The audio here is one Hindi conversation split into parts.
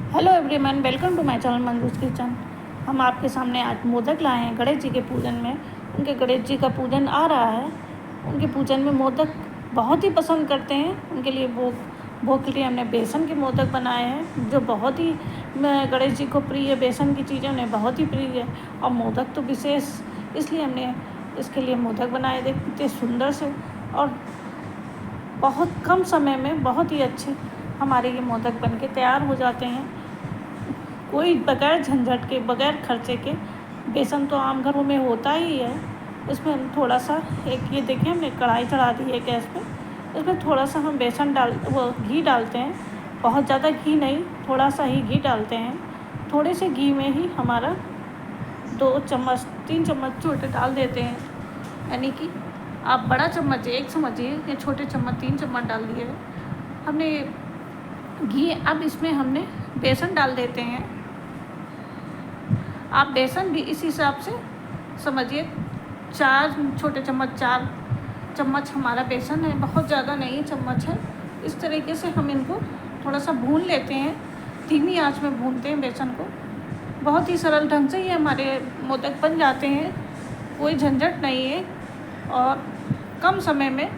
Hello everyone, welcome to my channel Manju's kitchen. हम आपके सामने आज मोदक लाए हैं गणेश जी के पूजन में। उनके गणेश जी का पूजन आ रहा है। उनके पूजन में मोदक बहुत ही पसंद करते हैं। उनके लिए भोग के लिए हमने बेसन के मोदक बनाए हैं, जो बहुत ही गणेश जी को प्रिय है। बेसन की चीज़ें उन्हें बहुत ही प्रिय है और मोदक तो विशेष, इसलिए हमने इसके लिए मोदक बनाए। देखते सुंदर से और बहुत कम समय में बहुत ही अच्छे हमारे ये मोदक बन के तैयार हो जाते हैं। कोई बगैर झंझट के, बगैर खर्चे के। बेसन तो आम घरों में होता ही है। इसमें हम थोड़ा सा ये देखिए, हमने कढ़ाई चढ़ा दी है गैस पे। इसमें थोड़ा सा हम घी डालते हैं। बहुत ज़्यादा घी नहीं, थोड़ा सा ही घी डालते हैं। थोड़े से घी में ही हमारा 2 चम्मच 3 चम्मच छोटे डाल देते हैं, यानी कि आप बड़ा चम्मच 1 समझिए या छोटे चम्मच 3 चम्मच डाल दिए हमने घी। अब इसमें हमने बेसन डाल देते हैं। आप बेसन भी इस हिसाब से समझिए, 4 छोटे चम्मच 4 चम्मच हमारा बेसन है, बहुत ज़्यादा नहीं चम्मच है। इस तरीके से हम इनको थोड़ा सा भून लेते हैं, धीमी आंच में भूनते हैं बेसन को। बहुत ही सरल ढंग से ये हमारे मोदक बन जाते हैं, कोई झंझट नहीं है और कम समय में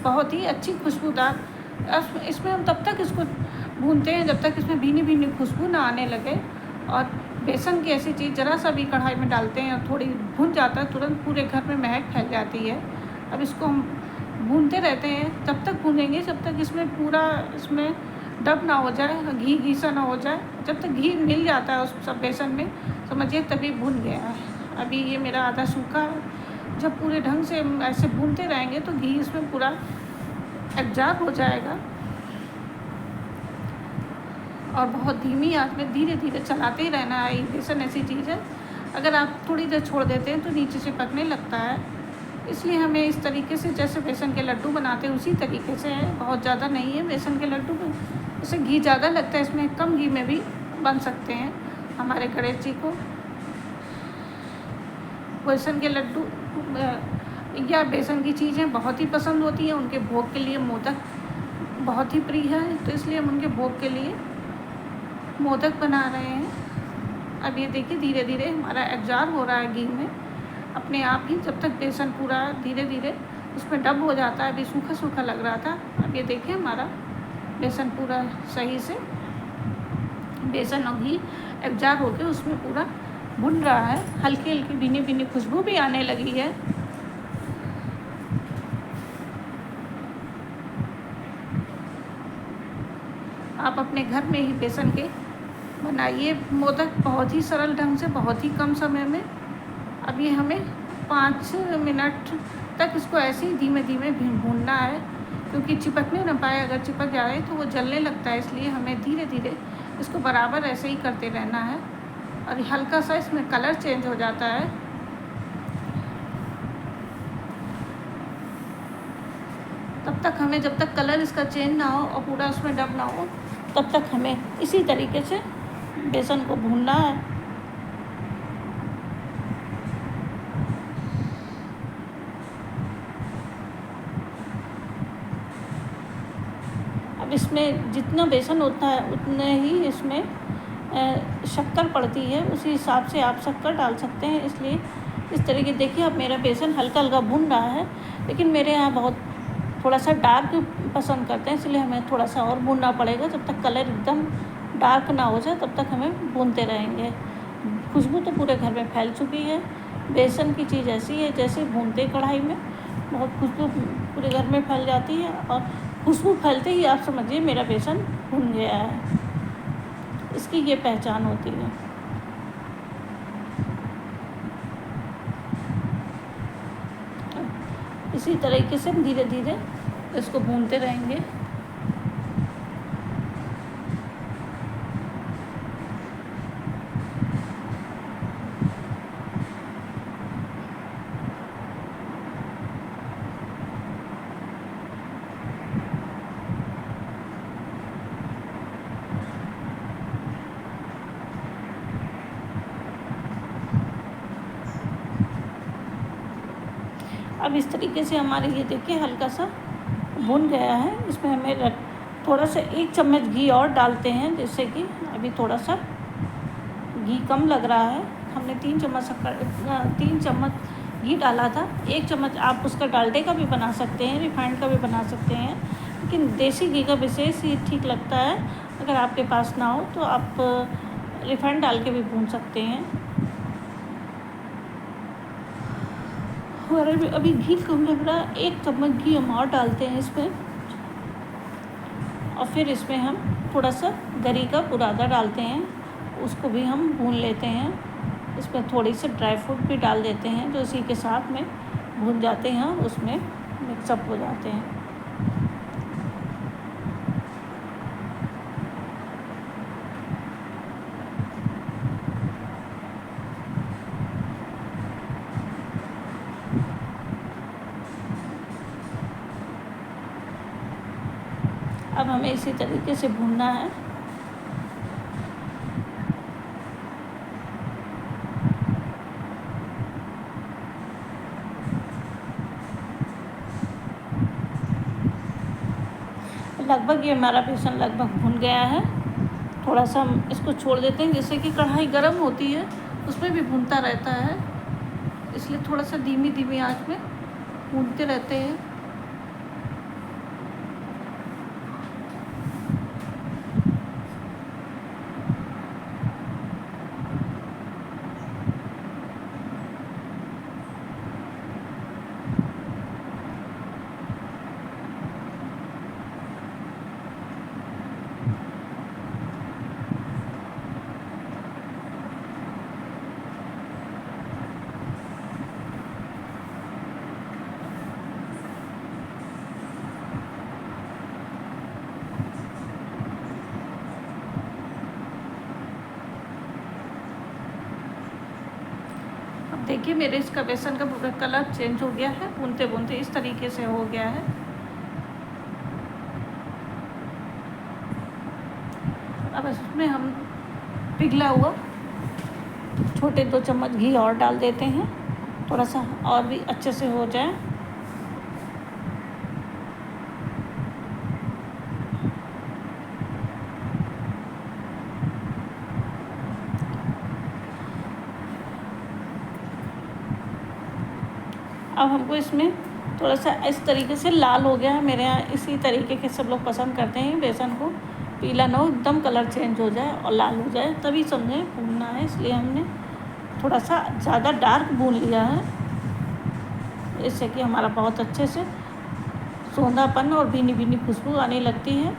बहुत ही अच्छी खुशबूदार। इसमें हम तब तक इसको भूनते हैं जब तक इसमें भीनी भीनी खुशबू ना आने लगे। और बेसन की ऐसी चीज़, ज़रा सा भी कढ़ाई में डालते हैं और थोड़ी भून जाता है, तुरंत पूरे घर में महक फैल जाती है। अब इसको हम भूनते रहते हैं, जब तक भूनेंगे जब तक इसमें डब ना हो जाए, घी सा ना हो जाए। जब तक घी मिल जाता है उस सब बेसन में, समझिए तभी भून गया है। अभी ये मेरा आधा सूखा है। जब पूरे ढंग से ऐसे भूनते रहेंगे तो घी इसमें पूरा एब्जॉर्ब हो जाएगा और बहुत धीमी आंच में धीरे धीरे चलाते ही रहना है। बेसन ऐसी चीज़ है, अगर आप थोड़ी देर छोड़ देते हैं तो नीचे से पकने लगता है। इसलिए हमें इस तरीके से, जैसे बेसन के लड्डू बनाते हैं उसी तरीके से है, बहुत ज़्यादा नहीं है बेसन के लड्डू में। उससे घी ज़्यादा लगता है, इसमें कम घी में भी बन सकते हैं। हमारे गणेश जी को बेसन के लड्डू या बेसन की चीज़ें बहुत ही पसंद होती हैं। उनके भोग के लिए मोदक बहुत ही प्रिय है, तो इसलिए हम उनके भोग के लिए मोदक बना रहे हैं। अब ये देखिए धीरे धीरे हमारा एब्जॉर्ब हो रहा है घी में अपने आप ही। जब तक बेसन पूरा धीरे धीरे उसमें डब हो जाता है, अभी सूखा सूखा लग रहा था, अब ये देखिए हमारा बेसन पूरा सही से बेसन और घी एब्जॉर्ब होकर उसमें पूरा भुन रहा है। हल्की हल्की भीनी भीनी खुशबू भी आने लगी है। आप अपने घर में ही बेसन के बनाइए मोदक, बहुत ही सरल ढंग से, बहुत ही कम समय में। अब ये हमें 5 मिनट तक इसको ऐसे ही धीमे धीमे भूनना है, क्योंकि चिपकने न पाए। अगर चिपक जाए तो वो जलने लगता है, इसलिए हमें धीरे धीरे इसको बराबर ऐसे ही करते रहना है। और हल्का सा इसमें कलर चेंज हो जाता है, तब तक हमें, जब तक कलर इसका चेंज ना हो और पूरा उसमें डब ना हो, तब तक हमें इसी तरीके से बेसन को भूनना है। अब इसमें जितना बेसन होता है उतने ही इसमें शक्कर पड़ती है, उसी हिसाब से आप शक्कर डाल सकते हैं। इसलिए इस तरीके देखिए, अब मेरा बेसन हल्का हल्का भून रहा है, लेकिन मेरे यहाँ बहुत थोड़ा सा डार्क पसंद करते हैं, इसलिए हमें थोड़ा सा और भूनना पड़ेगा। जब तक कलर एकदम डार्क ना हो जाए तब तक हमें भूनते रहेंगे। खुशबू तो पूरे घर में फैल चुकी है। बेसन की चीज़ ऐसी है, जैसे भूनते कढ़ाई में बहुत खुशबू पूरे घर में फैल जाती है, और खुशबू फैलते ही आप समझिए मेरा बेसन भुन गया है। इसकी ये पहचान होती है। इसी तरीके से हम धीरे धीरे इसको भूनते रहेंगे। अब इस तरीके से हमारे ये देखिए हल्का सा भुन गया है। इसमें हमें थोड़ा सा 1 चम्मच घी और डालते हैं, जिससे कि अभी थोड़ा सा घी कम लग रहा है। हमने 3 चम्मच घी डाला था। 1 चम्मच आप उसका डालडे का भी बना सकते हैं, रिफाइंड का भी बना सकते हैं, लेकिन देसी घी का विशेष ही ठीक लगता है। अगर आपके पास ना हो तो आप रिफाइंड डाल के भी भून सकते हैं। और अभी घी कम लग रहा है, 1 चम्मच घी हम और डालते हैं इसमें। और फिर इसमें हम थोड़ा सा गरी का बुरादा डालते हैं, उसको भी हम भून लेते हैं। इसमें थोड़ी सी ड्राई फ्रूट भी डाल देते हैं, जो इसी के साथ में भून जाते हैं, उसमें मिक्सअप हो जाते हैं। अब हमें इसी तरीके से भूनना है। लगभग ये हमारा बेसन लगभग भुन गया है। थोड़ा सा हम इसको छोड़ देते हैं, जिससे कि कढ़ाई गर्म होती है, उसमें भी भूनता रहता है, इसलिए थोड़ा सा धीमी धीमी आंच में भूनते रहते हैं। देखिए मेरे इसका बेसन का पूरा कलर चेंज हो गया है, भूनते भूनते इस तरीके से हो गया है। अब इसमें हम पिघला हुआ छोटे 2 चम्मच घी और डाल देते हैं, थोड़ा सा और भी अच्छे से हो जाए। अब हमको इसमें थोड़ा सा इस तरीके से लाल हो गया है, मेरे यहाँ इसी तरीके के सब लोग पसंद करते हैं बेसन को, पीला ना हो, एकदम कलर चेंज हो जाए और लाल हो जाए तभी समझें भूनना है। इसलिए हमने थोड़ा सा ज़्यादा डार्क भून लिया है, इससे कि हमारा बहुत अच्छे से सौंधापन और भीनी भीनी खुशबू आने लगती है।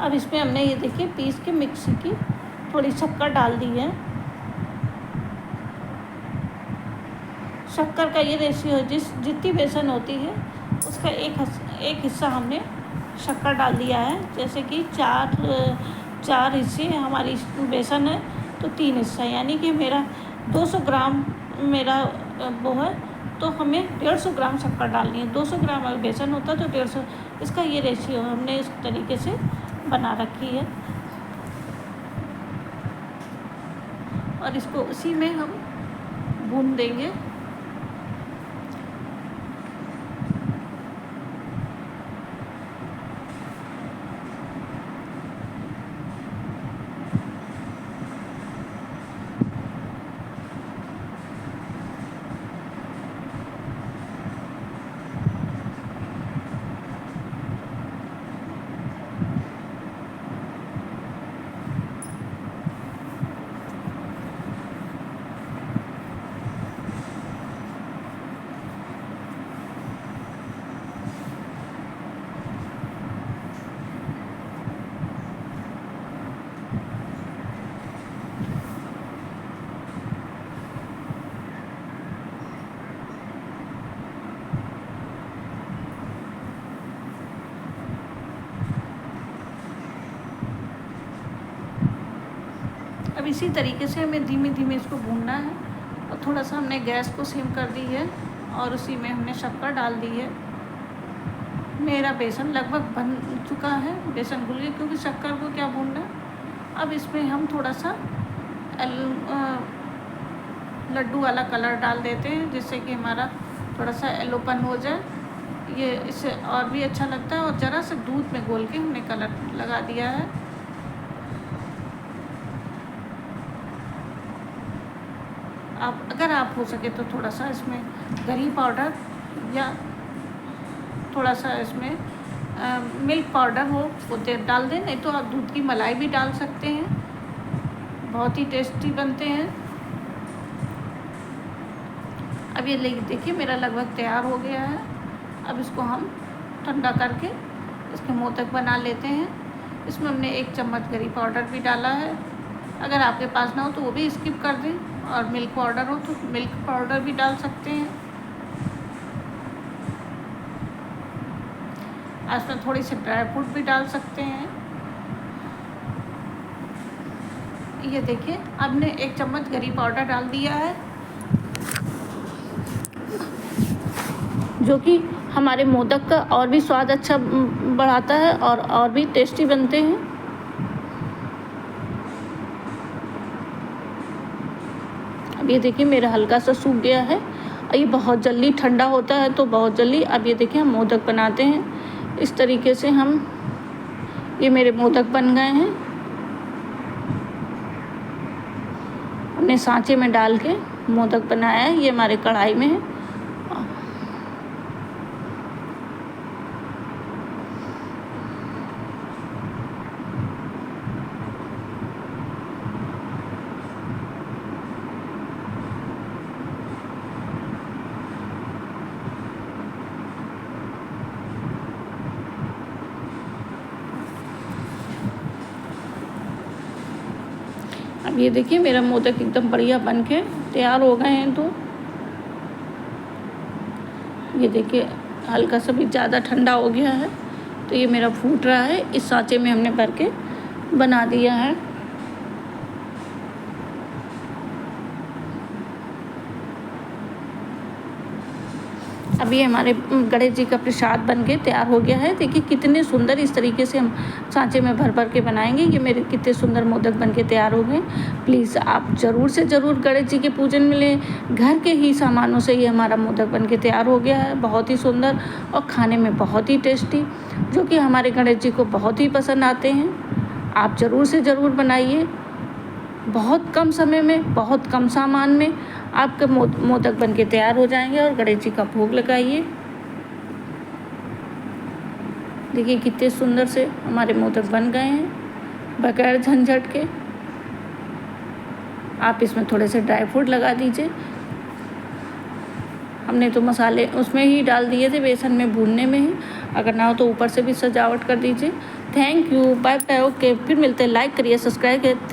अब इसमें हमने ये देखिए पीस के मिक्सी की थोड़ी शक्कर डाल दी है। शक्कर का ये रेशियो जितनी बेसन होती है उसका एक हिस्सा हमने शक्कर डाल दिया है। जैसे कि 4 हिस्से हमारी बेसन है तो 3 हिस्सा, यानी कि मेरा 200 ग्राम मेरा वो है, तो हमें 150 ग्राम शक्कर डालनी है। 200 ग्राम अगर बेसन होता तो 150, इसका ये रेशियो हमने इस तरीके से बना रखी है। और इसको उसी में हम भून देंगे। अब इसी तरीके से हमें धीमे धीमे इसको भूनना है। और थोड़ा सा हमने गैस को सिम कर दी है और उसी में हमने शक्कर डाल दी है। मेरा बेसन लगभग बन चुका है, बेसन घुल गया क्योंकि शक्कर को क्या भूनना है। अब इसमें हम थोड़ा सा लड्डू वाला कलर डाल देते हैं, जिससे कि हमारा थोड़ा सा येलोपन हो जाए, ये इससे और भी अच्छा लगता है। और ज़रा सा दूध में घोल के हमने कलर लगा दिया है। अगर आप हो सके तो थोड़ा सा इसमें गरी पाउडर या थोड़ा सा इसमें मिल्क पाउडर हो वो डाल दें, नहीं तो आप दूध की मलाई भी डाल सकते हैं, बहुत ही टेस्टी बनते हैं। अब ये देखिए मेरा लगभग तैयार हो गया है। अब इसको हम ठंडा करके इसके मोदक बना लेते हैं। इसमें हमने 1 चम्मच गरी पाउडर भी डाला है, अगर आपके पास ना हो तो वो भी स्किप कर दें, और मिल्क पाउडर हो तो मिल्क पाउडर भी डाल सकते हैं। इसमें थोड़ी सी ड्राई फ्रूट भी डाल सकते हैं। ये देखिए हमने 1 चम्मच गरी पाउडर डाल दिया है, जो कि हमारे मोदक का और भी स्वाद अच्छा बढ़ाता है और भी टेस्टी बनते हैं। अब ये देखिए मेरा हल्का सा सूख गया है। ये बहुत जल्दी ठंडा होता है तो बहुत जल्दी। अब ये देखिए हम मोदक बनाते हैं इस तरीके से। ये मेरे मोदक बन गए हैं। हमने सांचे में डाल के मोदक बनाया है, ये हमारे कढ़ाई में है। अब ये देखिए मेरा मोदक एकदम बढ़िया बन के तैयार हो गए हैं। तो ये देखिए हल्का सा भी ज़्यादा ठंडा हो गया है, तो ये मेरा फूट रहा है। इस सांचे में हमने भर के बना दिया है। अब ये हमारे गणेश जी का प्रसाद बन के तैयार हो गया है। देखिए कितने सुंदर, इस तरीके से हम सांचे में भर भर के बनाएंगे। ये मेरे कितने सुंदर मोदक बन के तैयार हो गए। प्लीज़ आप ज़रूर से ज़रूर गणेश जी के पूजन में लें। घर के ही सामानों से ये हमारा मोदक बन के तैयार हो गया है, बहुत ही सुंदर और खाने में बहुत ही टेस्टी, जो कि हमारे गणेश जी को बहुत ही पसंद आते हैं। आप ज़रूर से ज़रूर बनाइए। बहुत कम समय में, बहुत कम सामान में आपके मोदक बन के तैयार हो जाएंगे। और गणेश जी का भोग लगाइए। देखिए कितने सुंदर से हमारे मोदक बन गए हैं बगैर झंझट के। आप इसमें थोड़े से ड्राई फ्रूट लगा दीजिए। हमने तो मसाले उसमें ही डाल दिए थे, बेसन में भूनने में ही। अगर ना हो तो ऊपर से भी सजावट कर दीजिए। Thank you, bye bye, okay. फिर मिलते हैं। लाइक करिए, सब्सक्राइब करिए।